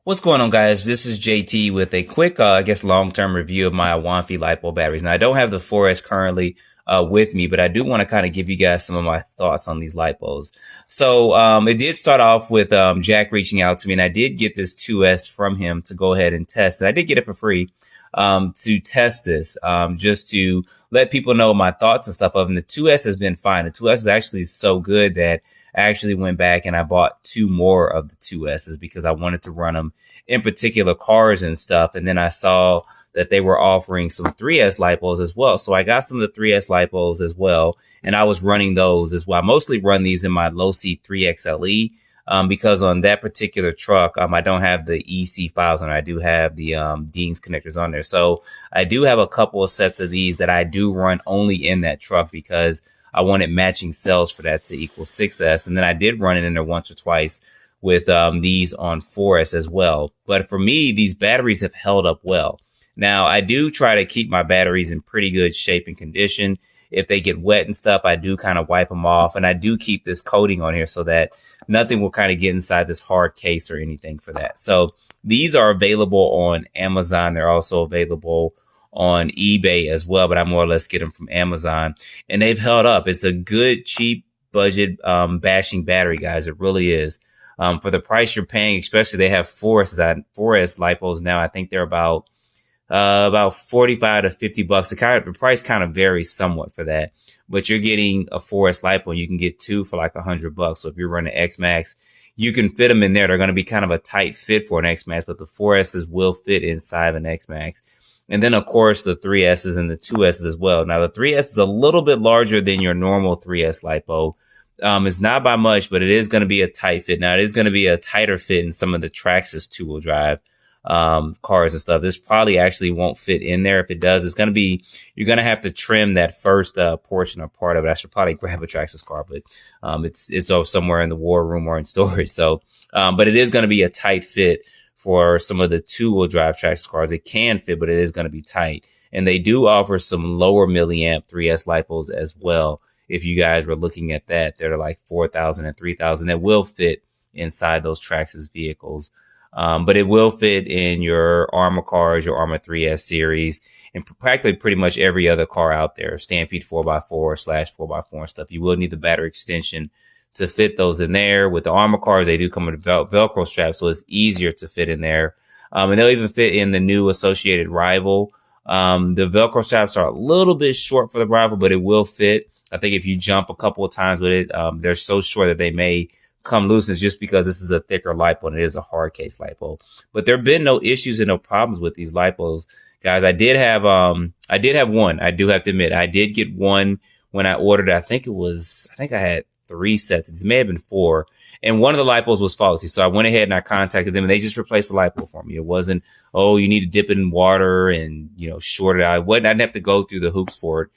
What's going on, guys? This is JT with a quick, long-term review of my Awanfi Lipo batteries. Now, I don't have the 4S currently with me, but I do want to kind of give you guys some of my thoughts on these Lipos. So it did start off with Jack reaching out to me, and I did get this 2S from him to go ahead and test it. I did get it for free to test this, just to let people know my thoughts and stuff of them. The 2S has been fine. The 2S is actually so good that I actually went back and I bought two more of the 2Ss because I wanted to run them in particular cars and stuff. And then I saw that they were offering some 3S lipos as well. So I got some of the 3S lipos as well. And I was running those as well. I mostly run these in my low C3XLE because on that particular truck, I don't have the EC files on it. I do have the Dean's connectors on there. So I do have a couple of sets of these that I do run only in that truck because I wanted matching cells for that to equal 6S. And then I did run it in there once or twice with these on 4S as well. But for me, these batteries have held up well. Now, I do try to keep my batteries in pretty good shape and condition. If they get wet and stuff, I do kind of wipe them off. And I do keep this coating on here so that nothing will kind of get inside this hard case or anything for that. So these are available on Amazon. They're also available on eBay as well, but I more or less get them from Amazon, and they've held up. It's a good, cheap, budget bashing battery, guys. It really is. For the price you're paying, especially they have 4S lipos now. I think they're about 45 to 50 bucks. The price kind of varies somewhat for that, but you're getting a 4S lipo. You can get two for like $100. So if you're running X Max, you can fit them in there. They're going to be kind of a tight fit for an X Max, but the 4Ss will fit inside of an X Max. And then, of course, the 3Ss and the 2Ss as well. Now, the 3S is a little bit larger than your normal 3S lipo. It's not by much, but it is going to be a tight fit. Now, it is going to be a tighter fit in some of the Traxxas two-wheel drive cars and stuff. This probably actually won't fit in there. If it does, you're going to have to trim that first portion or part of it. I should probably grab a Traxxas car, but it's somewhere in the war room or in storage. So, but it is going to be a tight fit. For some of the two-wheel drive Traxxas cars, it can fit, but it is going to be tight. And they do offer some lower milliamp 3S lipos as well. If you guys were looking at that, they're like 4,000 and 3,000 that will fit inside those Traxxas vehicles. But it will fit in your Armor cars, your Armor 3S series, and practically pretty much every other car out there, Stampede 4x4 / 4x4 and stuff. You will need the battery extension to fit those in there. With the Armor cars, they do come with Velcro straps, so it's easier to fit in there. And they'll even fit in the new Associated Rival. The Velcro straps are a little bit short for the Rival, but it will fit. I think if you jump a couple of times with it, they're so short that they may come loose. It's just because this is a thicker lipo and it is a hard case lipo. But there have been no issues and no problems with these lipos, guys. I did have one. I do have to admit, I did get one when I ordered. I think I had 3 sets. It may have been 4. And one of the lipos was faulty. So I went ahead and I contacted them and they just replaced the lipo for me. It wasn't, oh, you need to dip it in water and, short it out. I didn't have to go through the hoops for it.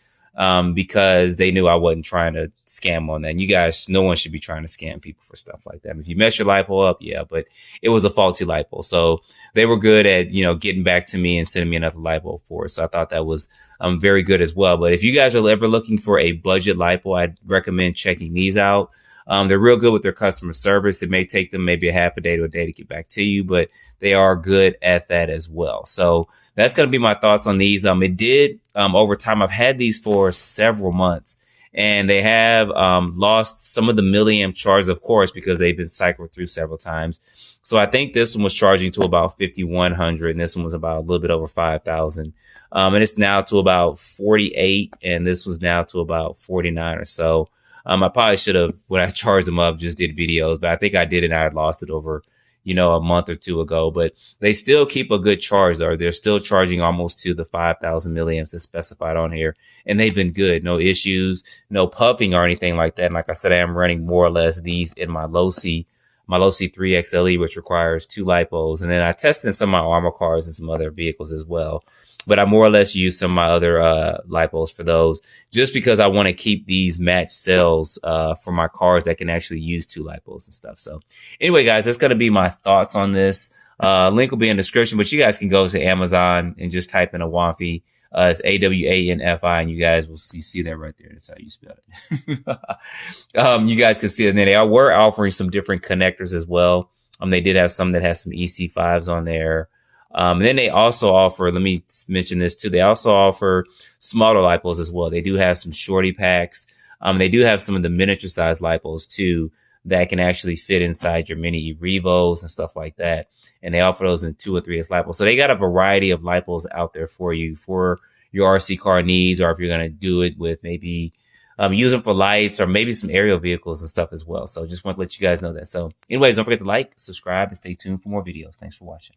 Because they knew I wasn't trying to scam on that. And you guys, no one should be trying to scam people for stuff like that. If you mess your lipo up, yeah, but it was a faulty lipo. So they were good at, getting back to me and sending me another lipo for it. So I thought that was very good as well. But if you guys are ever looking for a budget lipo, I'd recommend checking these out. They're real good with their customer service. It may take them maybe a half a day to a day to get back to you, but they are good at that as well. So that's going to be my thoughts on these. It did, over time, I've had these for several months and they have, lost some of the milliamp charge, of course, because they've been cycled through several times. So I think this one was charging to about 5,100 and this one was about a little bit over 5,000. And it's now to about 48 and this was now to about 49 or so. I probably should have, when I charged them up, just did videos, but I think I did it and I had lost it over, a month or two ago. But they still keep a good charge, though. They're still charging almost to the 5,000 milliamps that's specified on here. And they've been good. No issues, no puffing or anything like that. And like I said, I am running more or less these in my low C3XLE, which requires 2 lipos. And then I tested some of my Armor cars and some other vehicles as well. But I more or less use some of my other lipos for those just because I want to keep these matched cells for my cars that can actually use 2 lipos and stuff. So anyway, guys, that's going to be my thoughts on this. Link will be in the description, but you guys can go to Amazon and just type in Awanfi. It's Awanfi, and you guys will see that right there. That's how you spell it. You guys can see it. And then they were offering some different connectors as well. They did have some that has some EC5s on there. And then they also offer, let me mention this too, they also offer smaller lipos as well. They do have some shorty packs. They do have some of the miniature size lipos too that can actually fit inside your mini Revos and stuff like that. And they offer those in 2 or 3S lipos. So they got a variety of lipos out there for you for your RC car needs, or if you're going to do it with maybe use them for lights or maybe some aerial vehicles and stuff as well. So just want to let you guys know that. So anyways, don't forget to like, subscribe, and stay tuned for more videos. Thanks for watching.